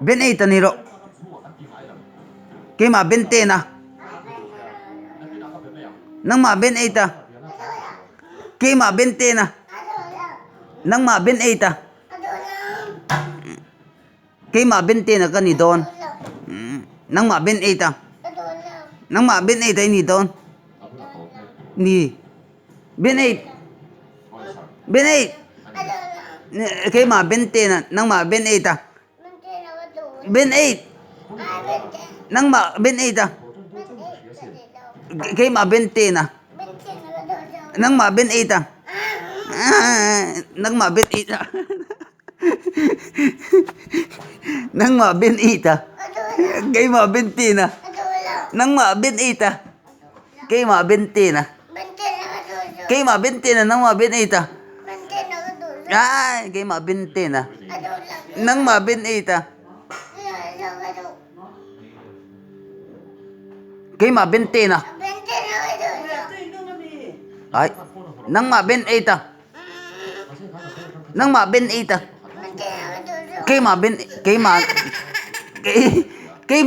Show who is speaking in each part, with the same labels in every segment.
Speaker 1: Ben 8 niro. Kay ma 20 na. Nang ma Ben 8. Kay ma 20 na. Nang ma Ben 8. Kay ma 20 na ka ni Don. Nang ma Ben 8. Nang ma Ben 8 ay ni Don. Ni. Ben 8. Ben 8. Kay ma 20 na. Nang ma Ben 8. Ben 8. Nang ma Ben 8. Kay ma 20 na. Nang ma Ben 8. Nang ma Ben 8. Nang ma Ben 8. Kay ma 20 na. Nang ma Ben 8. Kay ma 20 na. Kay ma 20 na. Nang ma Ben 8. Ay, kay ma 20 na. Nang ma Ben 8. Kay ma 20 na. Ay, nang ma Ben 8. Nang ma Ben 8. Kay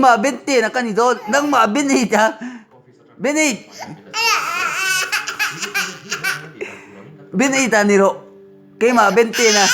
Speaker 1: ma 20 na kanito. Nang ma Ben 8. Ben 8. Ben 8 niro. Kay ma 20 na.